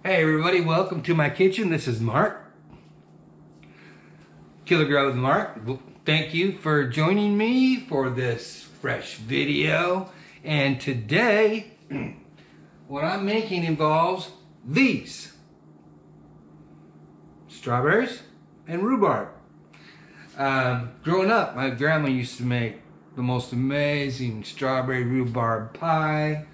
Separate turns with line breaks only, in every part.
Hey everybody, welcome to my kitchen. This is Mark, Killer Grow with Mark. Thank you for joining me for this fresh video. And today, what I'm making involves these strawberries and rhubarb. Growing up, my grandma used to make the most amazing strawberry rhubarb pie,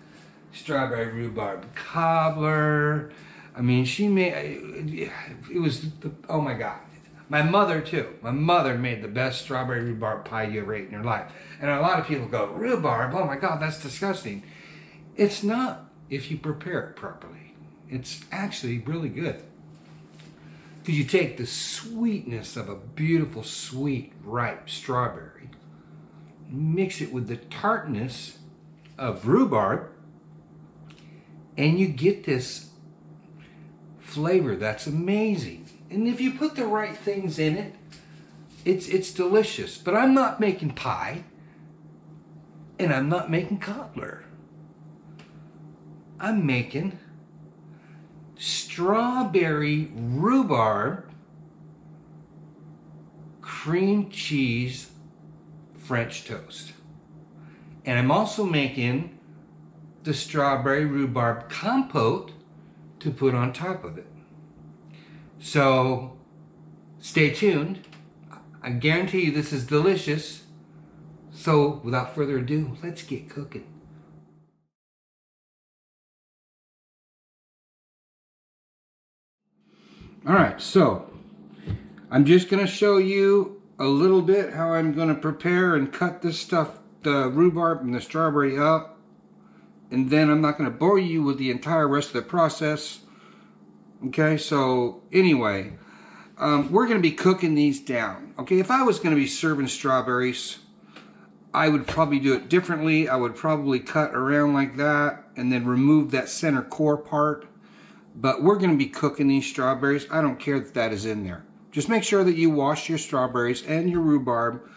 strawberry rhubarb cobbler. I mean, she made, it was, oh my God. My mother too. My mother made the best strawberry rhubarb pie you ever ate in your life. And a lot of people go, rhubarb, oh my God, that's disgusting. It's not if you prepare it properly. It's actually really good. Because you take the sweetness of a beautiful, sweet, ripe strawberry, mix it with the tartness of rhubarb, and you get this flavor that's amazing. And if you put the right things in it, it's delicious. But I'm not making pie, and I'm not making cobbler. I'm making strawberry rhubarb cream cheese French toast. And I'm also making the strawberry rhubarb compote to put on top of it. So stay tuned. I guarantee you this is delicious. So without further ado, let's get cooking. All right, so I'm just going to show you a little bit how I'm going to prepare and cut this stuff, the rhubarb and the strawberry up. And then I'm not going to bore you with the entire rest of the process. Okay, so anyway, we're going to be cooking these down. Okay, if I was going to be serving strawberries, I would probably do it differently. I would probably cut around like that and then remove that center core part. But we're going to be cooking these strawberries. I don't care that that is in there. Just make sure that you wash your strawberries and your rhubarb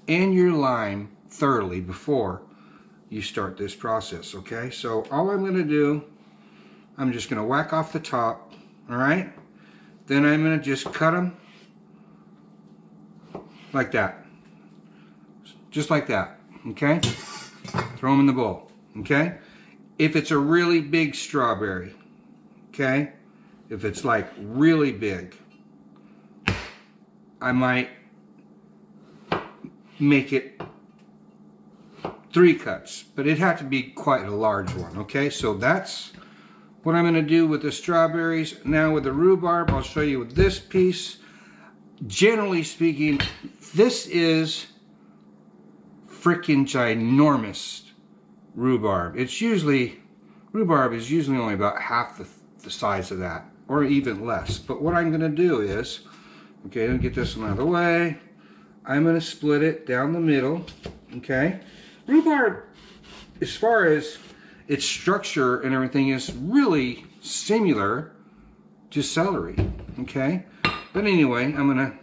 and your lime thoroughly before you start this process, okay? So all I'm going to do, I'm just going to whack off the top, all right? Then I'm going to just cut them like that. Just like that, okay? Throw them in the bowl, okay? If it's a really big strawberry, okay? If it's like really big, I might make it 3 cuts, but it'd have to be quite a large one, okay? So that's what I'm going to do with the strawberries. Now with the rhubarb, I'll show you with this piece. Generally speaking, this is freaking ginormous rhubarb. Rhubarb is usually only about half the size of that, or even less. But what I'm going to do is, okay, let me get this one out of the way. I'm going to split it down the middle, okay? Rhubarb, as far as its structure and everything, is really similar to celery, okay? But anyway, I'm going to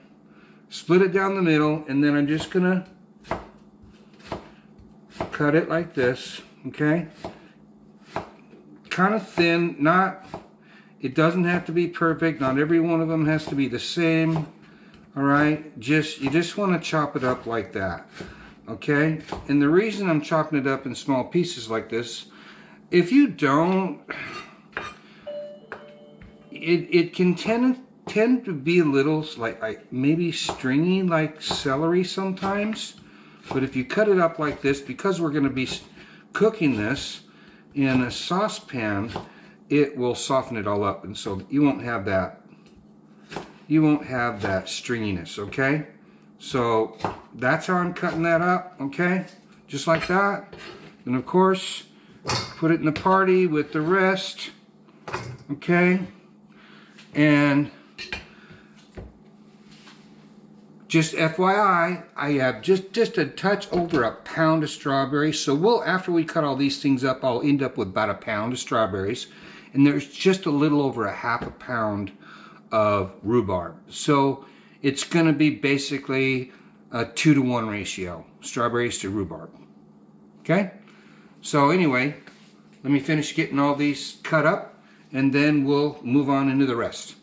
split it down the middle, and then I'm just going to cut it like this, okay? Kind of thin, it doesn't have to be perfect. Not every one of them has to be the same, all right? You just want to chop it up like that. Okay, and the reason I'm chopping it up in small pieces like this, if you don't, it can tend to be a little like maybe stringy like celery sometimes. But if you cut it up like this, because we're going to be cooking this in a saucepan, it will soften it all up, and so you won't have that stringiness, okay? So that's how I'm cutting that up, okay? Just like that. And of course, put it in the party with the rest, okay? And just FYI, I have just a touch over a pound of strawberries. So after we cut all these things up, I'll end up with about a pound of strawberries. And there's just a little over a half a pound of rhubarb. So it's going to be basically a 2-to-1 ratio, strawberries to rhubarb. Okay? So anyway, let me finish getting all these cut up, and then we'll move on into the rest.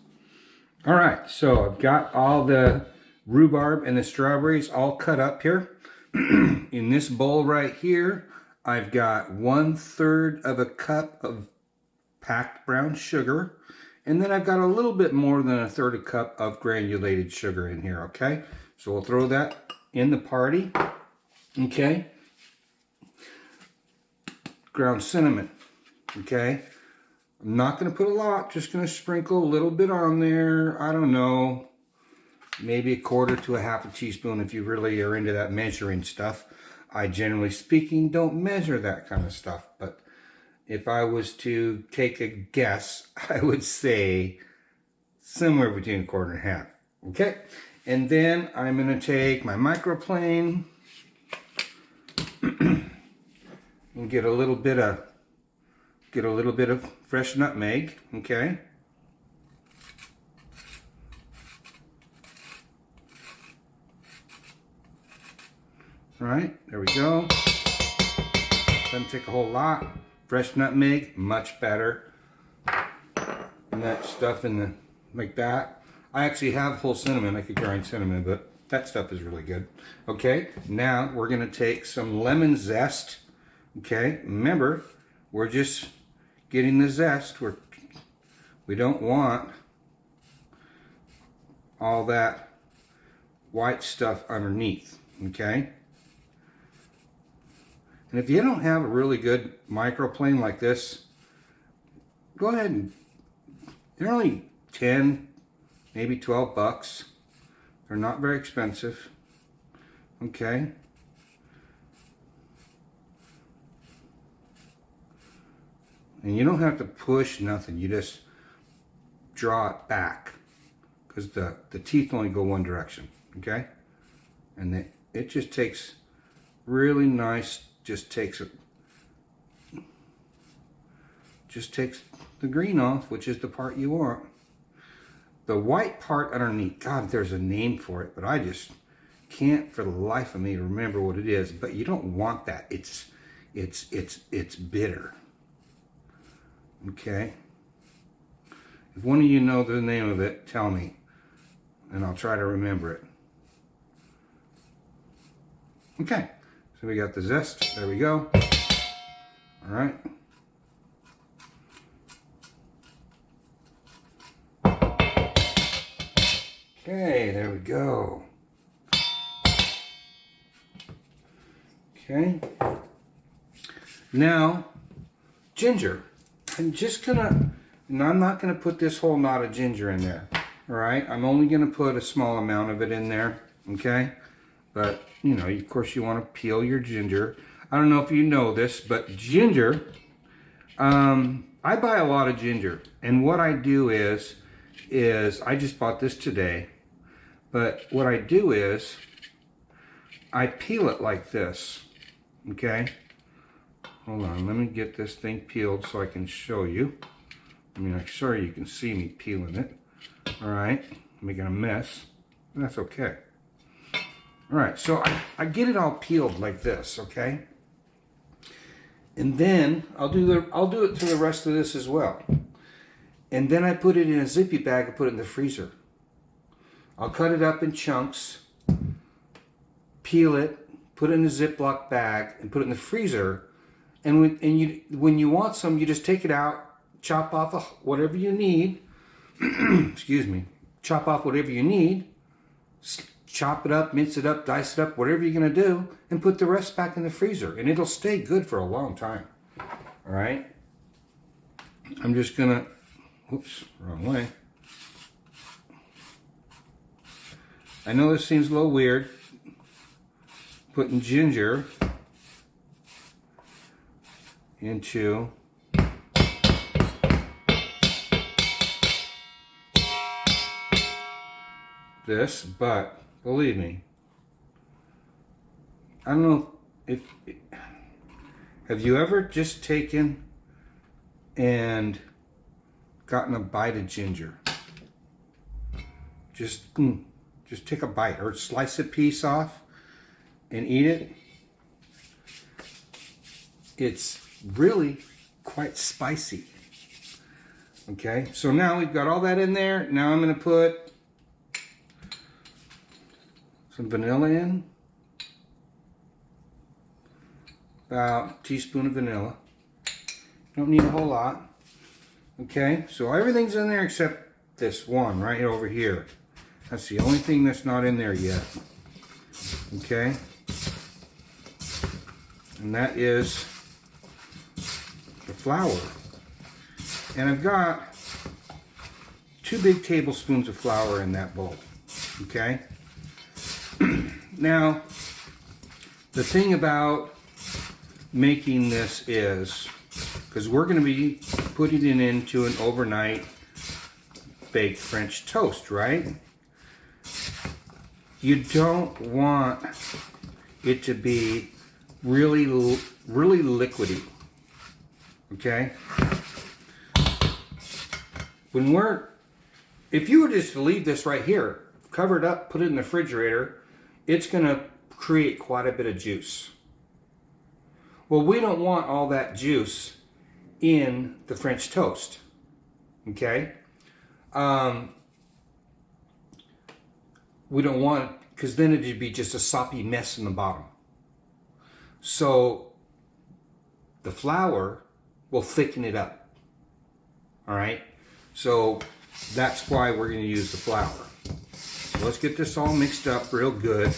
All right, so I've got all the rhubarb and the strawberries all cut up here. In this bowl right here, I've got 1/3 of a cup of packed brown sugar, and then I've got a little bit more than 1/3 cup of granulated sugar in here, okay? So we'll throw that in the party, okay? Ground cinnamon, okay? I'm not going to put a lot, just going to sprinkle a little bit on there. I don't know, maybe 1/4 to 1/2 teaspoon if you really are into that measuring stuff. I, generally speaking, don't measure that kind of stuff, but if I was to take a guess, I would say somewhere between 1/4 and 1/2. Okay, and then I'm going to take my microplane and get a little bit of fresh nutmeg. Okay. All right, there we go. Doesn't take a whole lot. Fresh nutmeg, much better. And that stuff in the, like that. I actually have whole cinnamon. I could grind cinnamon, but that stuff is really good. Okay, now we're gonna take some lemon zest. Okay, remember, we're just getting the zest. We don't want all that white stuff underneath, okay? And if you don't have a really good microplane like this, go ahead and, they're only 10, maybe 12 bucks. They're not very expensive, okay? And you don't have to push nothing, you just draw it back, because the teeth only go one direction, okay? And it just takes really nice, just takes the green off, which is the part you want. The white part underneath, God, there's a name for it, but I just can't for the life of me remember what it is. But you don't want that. It's bitter. Okay. If one of you know the name of it, tell me, and I'll try to remember it. Okay. So we got the zest. There we go. All right. Okay, there we go. Okay. Now, ginger. I'm not gonna put this whole knot of ginger in there. All right. I'm only gonna put a small amount of it in there. Okay. But, you know, of course you want to peel your ginger. I don't know if you know this, but ginger, I buy a lot of ginger. And what I do is I just bought this today. But what I do is I peel it like this. Okay? Hold on, let me get this thing peeled so I can show you. I mean, I'm sure you can see me peeling it. All right, I'm making a mess. That's okay. All right, so I get it all peeled like this, okay? And then I'll do it to the rest of this as well. And then I put it in a zippy bag and put it in the freezer. I'll cut it up in chunks, peel it, put it in a Ziploc bag, and put it in the freezer. And when you want some, you just take it out, chop off whatever you need. Excuse me. Chop off whatever you need. Chop it up, mince it up, dice it up, whatever you're going to do, and put the rest back in the freezer. And it'll stay good for a long time. All right? I'm just going to, whoops, wrong way. I know this seems a little weird, putting ginger into this, but believe me, I don't know have you ever just taken and gotten a bite of ginger? Just take a bite or slice a piece off and eat it. It's really quite spicy. Okay, so now we've got all that in there. Now I'm going to put some vanilla in. About a teaspoon of vanilla. Don't need a whole lot. Okay, so everything's in there except this one right over here. That's the only thing that's not in there yet. Okay, and that is the flour. And I've got 2 big tablespoons of flour in that bowl. Okay, now the thing about making this is, because we're going to be putting it into an overnight baked French toast, right? You don't want it to be really liquidy, okay? If you were just to leave this right here, cover it up, put it in the refrigerator, it's going to create quite a bit of juice. Well, we don't want all that juice in the French toast, okay? We don't want it, because then it'd be just a soppy mess in the bottom. So the flour will thicken it up, all right? So that's why we're going to use the flour. So let's get this all mixed up real good.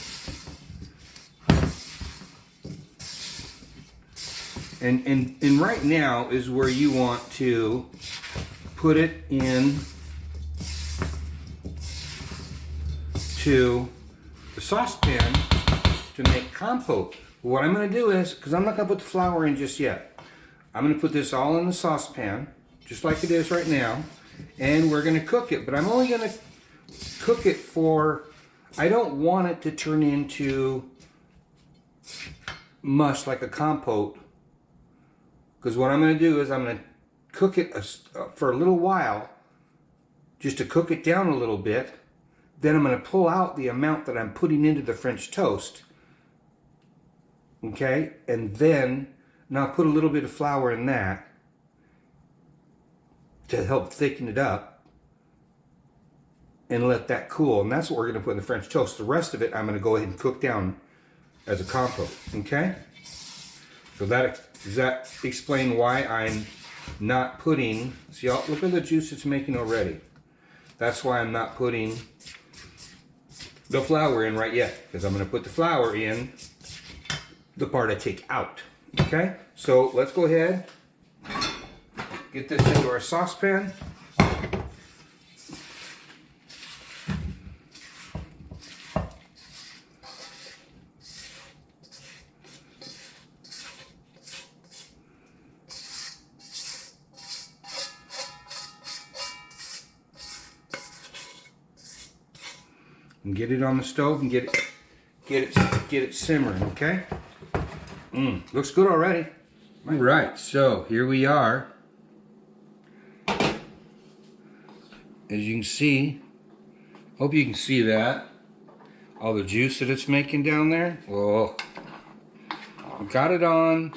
And right now is where you want to put it in to the saucepan to make compote. What I'm going to do is, because I'm not going to put the flour in just yet, I'm going to put this all in the saucepan, just like it is right now, and we're going to cook it. But I'm only going to cook it for, I don't want it to turn into mush like a compote. Because what I'm going to do is I'm going to cook it for a little while, just to cook it down a little bit. Then I'm going to pull out the amount that I'm putting into the French toast. Okay? And then, now put a little bit of flour in that to help thicken it up. And let that cool. And that's what we're going to put in the French toast. The rest of it, I'm going to go ahead and cook down as a compote. Okay? So does that explain why I'm not putting, see, look at the juice it's making already. That's why I'm not putting the flour in right yet, because I'm going to put the flour in the part I take out. Okay, so let's go ahead, get this into our saucepan. And get it on the stove and get it simmering, okay? Looks good already. All right, so here we are. As you can see, hope you can see that. All the juice that it's making down there. Whoa. Got it on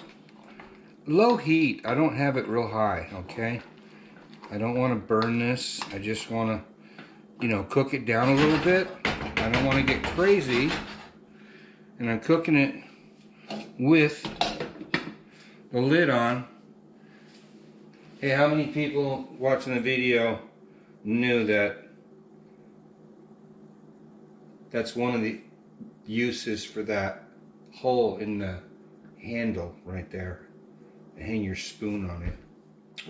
low heat. I don't have it real high, okay? I don't want to burn this. I just want to, you know, cook it down a little bit. I don't want to get crazy, and I'm cooking it with the lid on. Hey, how many people watching the video knew that that's one of the uses for that hole in the handle right there to hang your spoon on it?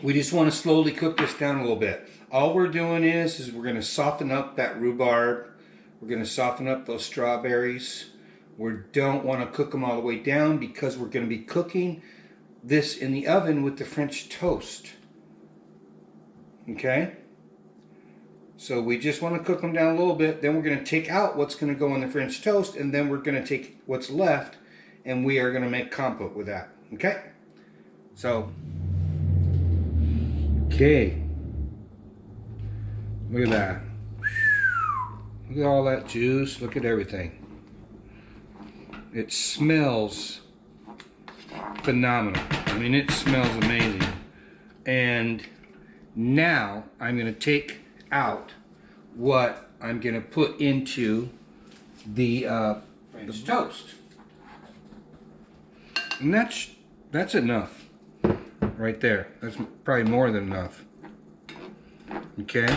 We just want to slowly cook this down a little bit. All we're doing is we're going to soften up that rhubarb. We're going to soften up those strawberries. We don't want to cook them all the way down because we're going to be cooking this in the oven with the French toast. Okay? So we just want to cook them down a little bit. Then we're going to take out what's going to go in the French toast, and then we're going to take what's left and we are going to make compote with that. Okay? So, okay. Look at that. Look at all that juice. Look at everything. It smells phenomenal. I mean, it smells amazing. And Now I'm going to take out what I'm going to put into the French toast. And that's enough right there. That's probably more than enough. Okay.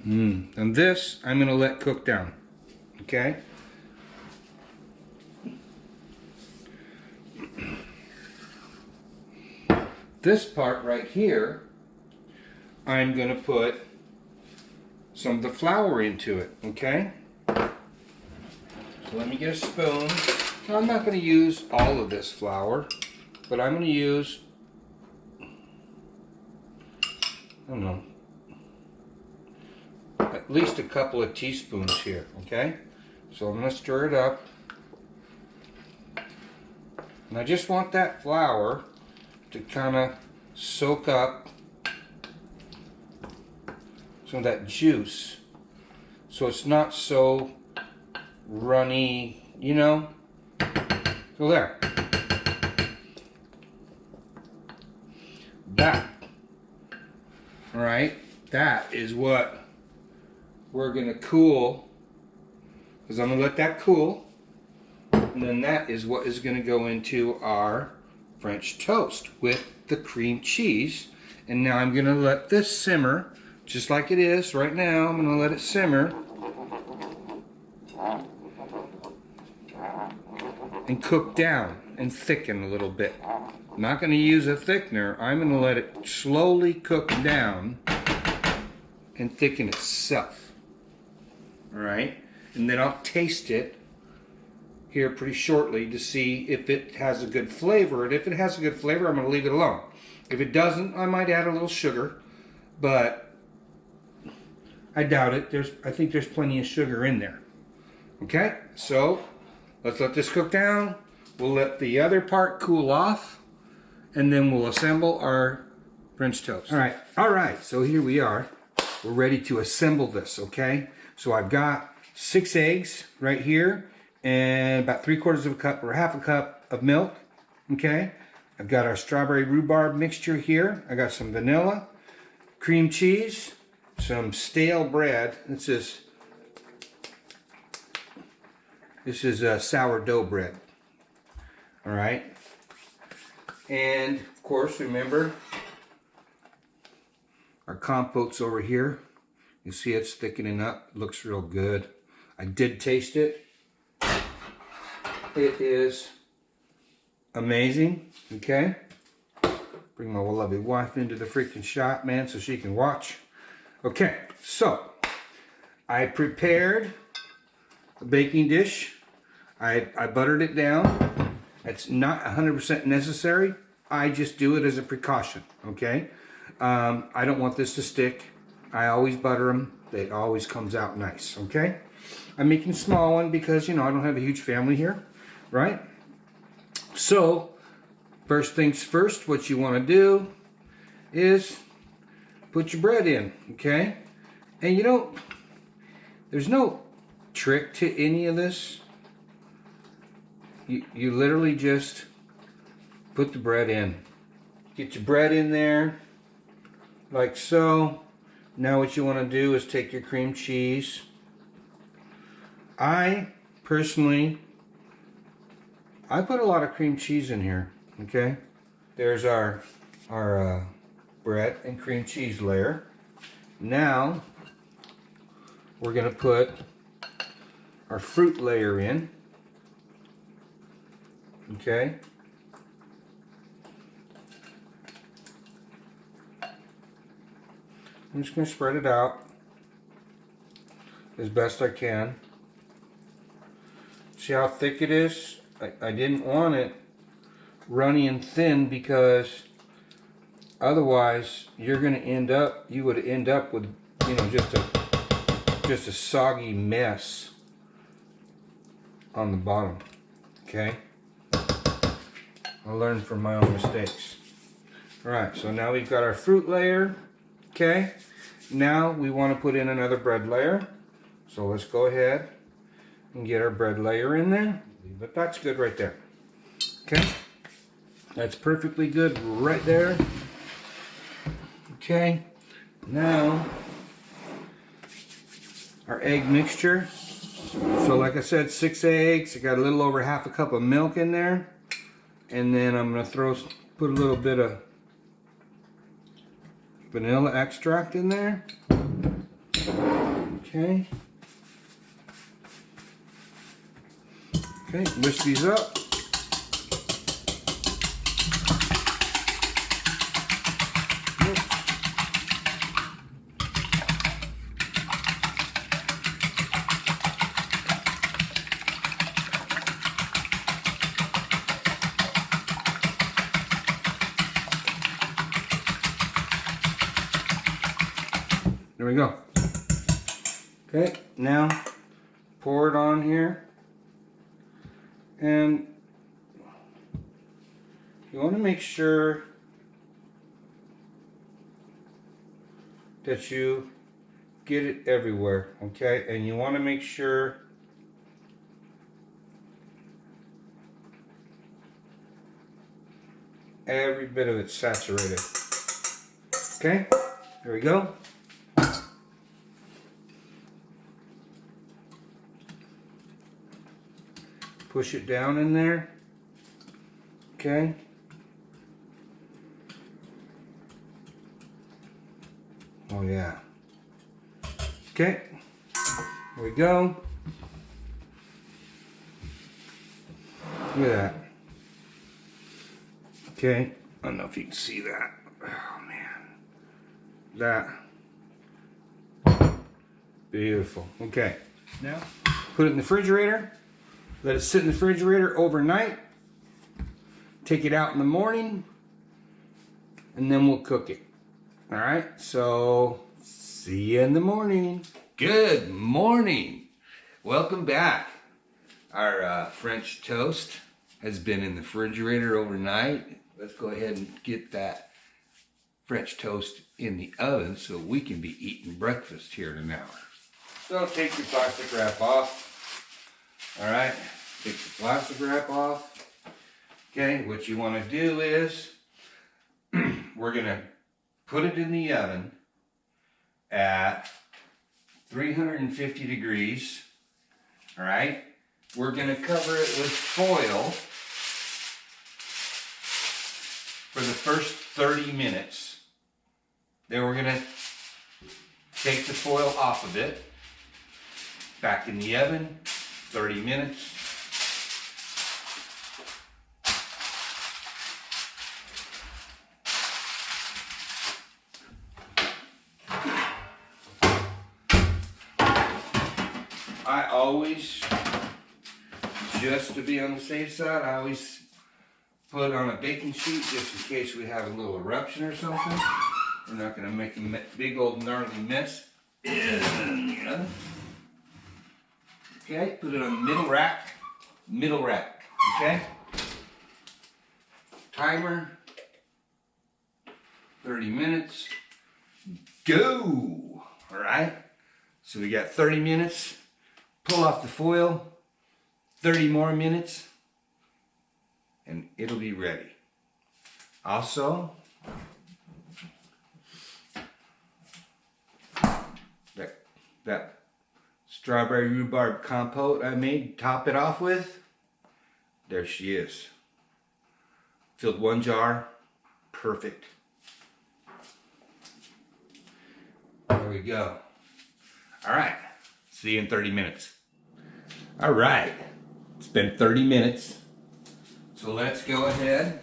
And this I'm going to let cook down. Okay. This part right here, I'm going to put some of the flour into it. Okay. So let me get a spoon. Now, I'm not going to use all of this flour, but I'm going to use, I don't know, at least a couple of teaspoons here, okay? So I'm going to stir it up. And I just want that flour to kind of soak up some of that juice, so it's not so runny, you know? So there. That. Alright, that is what we're going to cool, because I'm going to let that cool, and then that is what is going to go into our French toast with the cream cheese. And now I'm going to let this simmer just like it is right now. I'm going to let it simmer and cook down and thicken a little bit. I'm not going to use a thickener. I'm going to let it slowly cook down and thicken itself. Alright? And then I'll taste it here pretty shortly to see if it has a good flavor. And if it has a good flavor, I'm going to leave it alone. If it doesn't, I might add a little sugar, but I doubt it. I think there's plenty of sugar in there. Okay, so let's let this cook down. We'll let the other part cool off, and then we'll assemble our French toast. All right, so here we are. We're ready to assemble this, okay? So I've got 6 eggs right here, and about 3/4 of a cup or half a cup of milk, okay? I've got our strawberry rhubarb mixture here. I got some vanilla, cream cheese, some stale bread. This is sourdough bread. All right. And of course, remember our compote's over here. You see it's thickening up. It looks real good. I did taste it. It is amazing. Okay. Bring my lovely wife into the freaking shop, man, so she can watch. Okay, so I prepared a baking dish. I buttered it down. It's not 100% necessary. I just do it as a precaution, okay? I don't want this to stick. I always butter them. It always comes out nice, okay? I'm making a small one because, you know, I don't have a huge family here, right? So, first things first, what you want to do is put your bread in, okay? And you don't, there's no trick to any of this. You literally just put the bread in. Get your bread in there, like so. Now what you want to do is take your cream cheese. I personally, I put a lot of cream cheese in here, okay? There's our bread and cream cheese layer. Now we're going to put our fruit layer in, okay? I'm just going to spread it out as best I can. See how thick it is? I didn't want it runny and thin because otherwise you're going to end up, you would end up with, you know, just a soggy mess on the bottom. Okay? I learned from my own mistakes. Alright, so now we've got our fruit layer. Okay? Now we want to put in another bread layer. So let's go ahead and get our bread layer in there. But that's good right there. Okay? That's perfectly good right there. Okay, now our egg mixture. So like I said, 6 eggs. I got a little over half a cup of milk in there. And then I'm gonna put a little bit of vanilla extract in there. Okay. Okay, whisk these up. There we go. Okay, now pour it on here. And you want to make sure that you get it everywhere, okay? And you want to make sure every bit of it's saturated. Okay, there we go. Push it down in there. Okay. Oh yeah. Okay. There we go. Look at that. Okay. I don't know if you can see that. Oh man. That. Beautiful. Okay. Now, put it in the refrigerator. Let it sit in the refrigerator overnight. Take it out in the morning. And then we'll cook it. Alright, so see you in the morning. Good morning. Welcome back. Our French toast has been in the refrigerator overnight. Let's go ahead and get that French toast in the oven so we can be eating breakfast here in an hour. So take your plastic wrap off. Alright, take the plastic wrap off. Okay, what you want to do is we're going to put it in the oven at 350 degrees. Alright, we're going to cover it with foil for the first 30 minutes. Then we're going to take the foil off of it. Back in the oven, 30 minutes. I always, just to be on the safe side, I always put it on a baking sheet just in case we have a little eruption or something. We're not going to make a big old gnarly mess in the oven. Okay, put it on the middle rack, okay? Timer, 30 minutes, go! All right, so we got 30 minutes, pull off the foil, 30 more minutes, and it'll be ready. Also, that strawberry rhubarb compote I made, top it off with, there she is. Filled one jar, perfect. There we go. All right, see you in 30 minutes. All right, it's been 30 minutes. So let's go ahead,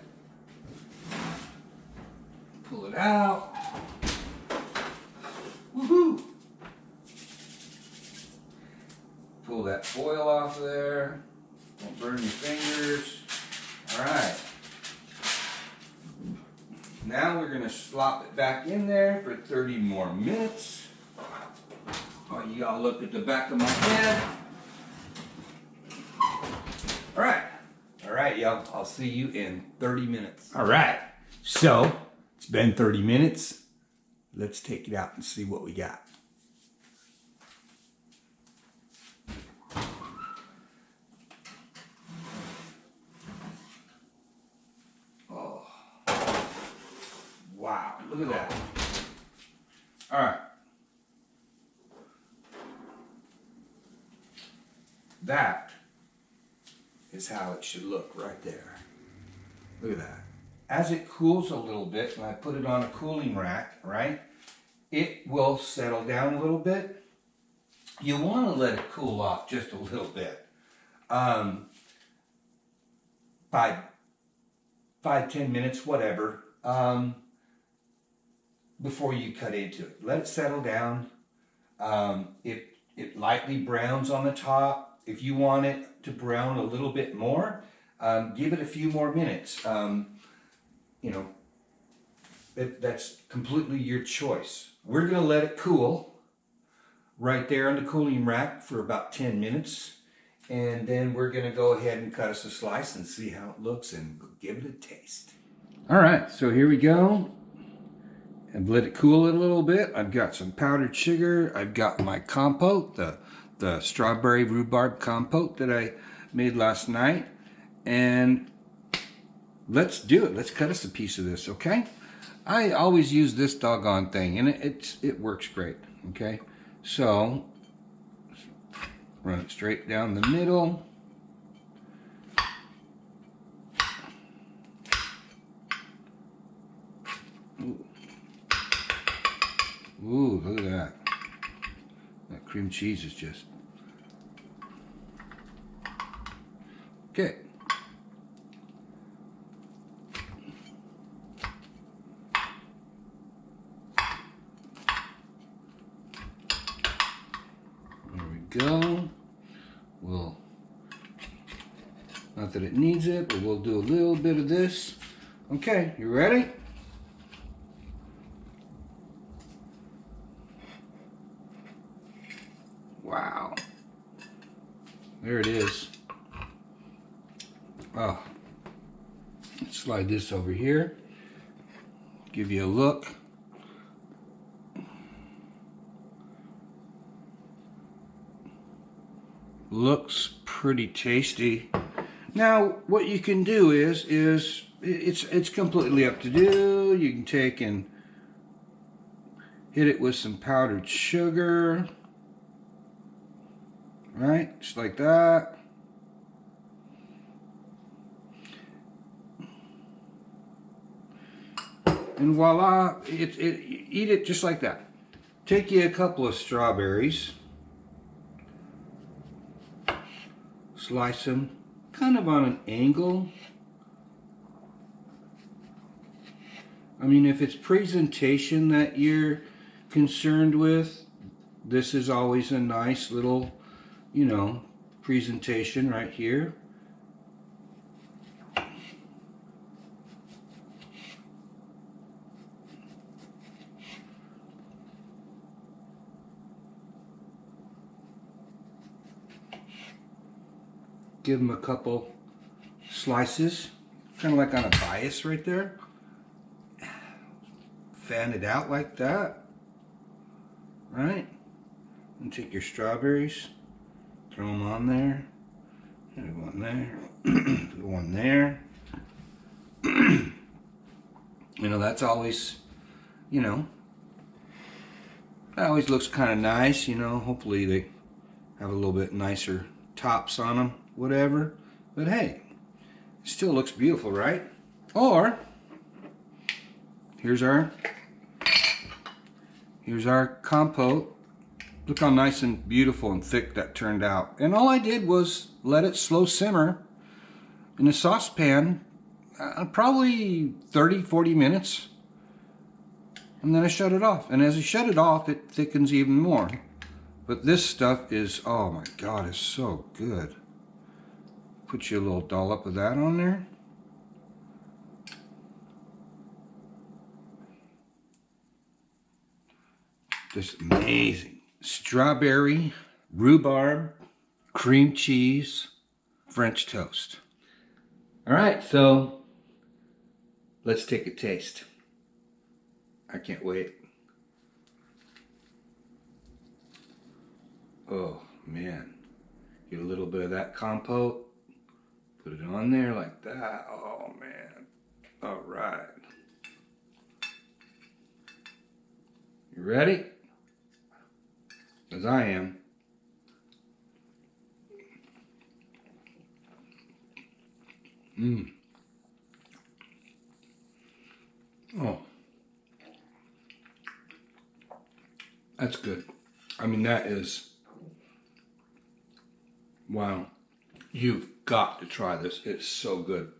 pull it out. Woohoo! Pull that foil off of there. Don't burn your fingers. All right. Now we're going to slop it back in there for 30 more minutes. While you all look at the back of my head. All right. All right, y'all. I'll see you in 30 minutes. All right. So, it's been 30 minutes. Let's take it out and see what we got. Wow, look at that. All right. That is how it should look right there. Look at that. As it cools a little bit, and I put it on a cooling rack, right, it will settle down a little bit. You want to let it cool off just a little bit. By 5-10 minutes, whatever, before you cut into it. Let it settle down. It lightly browns on the top. If you want it to brown a little bit more, give it a few more minutes. You know, that's completely your choice. We're going to let it cool right there on the cooling rack for about 10 minutes. And then we're going to go ahead and cut us a slice and see how it looks and give it a taste. All right, so here we go. And let it cool a little bit. I've got some powdered sugar. I've got my compote, the strawberry rhubarb compote that I made last night. And let's do it. Let's cut us a piece of this, okay? I always use this doggone thing, and it works great, okay? So, run it straight down the middle. Ooh, look at that. That cream cheese is just... Okay. There we go. We'll... Not that it needs it, but we'll do a little bit of this. Okay, you ready? Wow. There it is. Oh. Let's slide this over here. Give you a look. Looks pretty tasty. Now, what you can do is it's completely up to you. You can take and hit it with some powdered sugar. Right, just like that. And voila, eat it just like that. Take you a couple of strawberries, slice them kind of on an angle. I mean, if it's presentation that you're concerned with, this is always a nice little, you know, presentation right here. Give them a couple slices, kind of like on a bias right there. Fan it out like that, right? And take your strawberries, throw them on there. There's one there, one there. You know, that's always, you know, that always looks kind of nice, you know. Hopefully they have a little bit nicer tops on them, whatever. But hey, it still looks beautiful, right? Or, here's our compote. Look how nice and beautiful and thick that turned out. And all I did was let it slow simmer in a saucepan, probably 30-40 minutes. And then I shut it off. And as I shut it off, it thickens even more. But this stuff is, oh my God, it's so good. Put you a little dollop of that on there. Just amazing. Strawberry, rhubarb, cream cheese, French toast. All right, so let's take a taste. I can't wait. Oh man, get a little bit of that compote, put it on there like that. Oh man, all right. You ready? As I am. Oh. That's good. I mean, that is... Wow. You've got to try this. It's so good.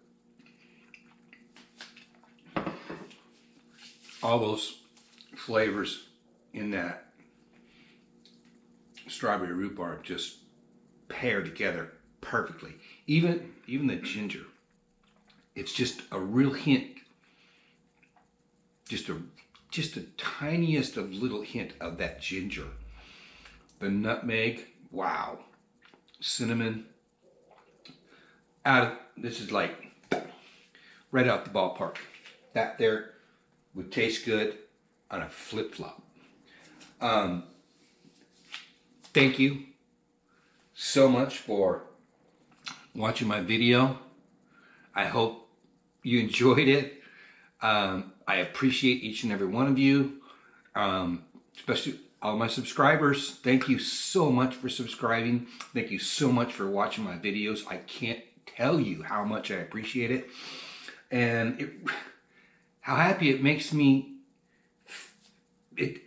All those flavors in that strawberry rhubarb just pair together perfectly. Even the ginger. It's just a real hint. Just a tiniest of little hint of that ginger. The nutmeg, wow. Cinnamon. This is like right out the ballpark. That there would taste good on a flip-flop. Thank you so much for watching my video. I hope you enjoyed it. I appreciate each and every one of you, especially all my subscribers. Thank you so much for subscribing. Thank you so much for watching my videos. I can't tell you how much I appreciate it. And how happy it makes me,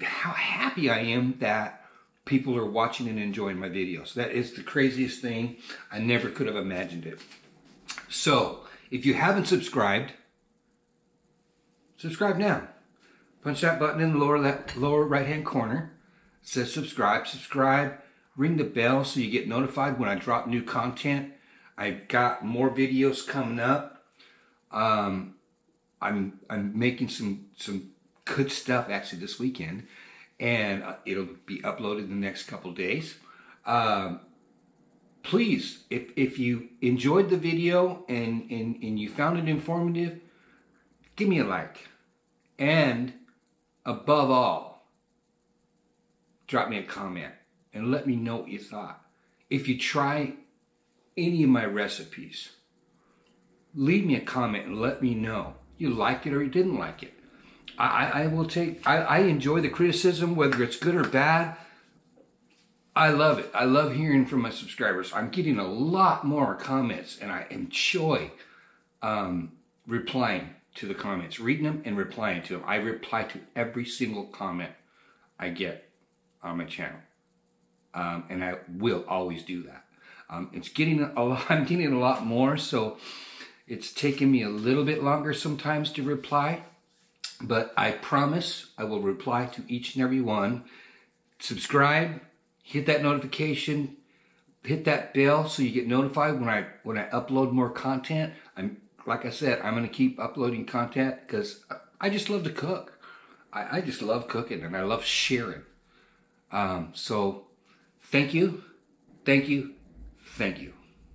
how happy I am that people are watching and enjoying my videos. That is the craziest thing. I never could have imagined it. So, if you haven't subscribed, subscribe now. Punch that button in the lower right hand corner. It says subscribe. Subscribe. Ring the bell so you get notified when I drop new content. I've got more videos coming up. I'm making some good stuff actually this weekend, and it'll be uploaded in the next couple days. Please, if you enjoyed the video and you found it informative, give me a like. And above all, drop me a comment and let me know what you thought. If you try any of my recipes, leave me a comment and let me know you liked it or you didn't like it. I will take, I enjoy the criticism, whether it's good or bad. I love it. I love hearing from my subscribers. I'm getting a lot more comments, and I enjoy replying to the comments, reading them and replying to them. I reply to every single comment I get on my channel, and I will always do that. It's getting a lot. I'm getting a lot more, so it's taking me a little bit longer sometimes to reply, but I promise I will reply to each and every one. Subscribe, hit that notification, hit that bell so you get notified when I upload more content. Like I said, I'm going to keep uploading content because I just love to cook. I just love cooking, and I love sharing. So thank you, thank you, thank you.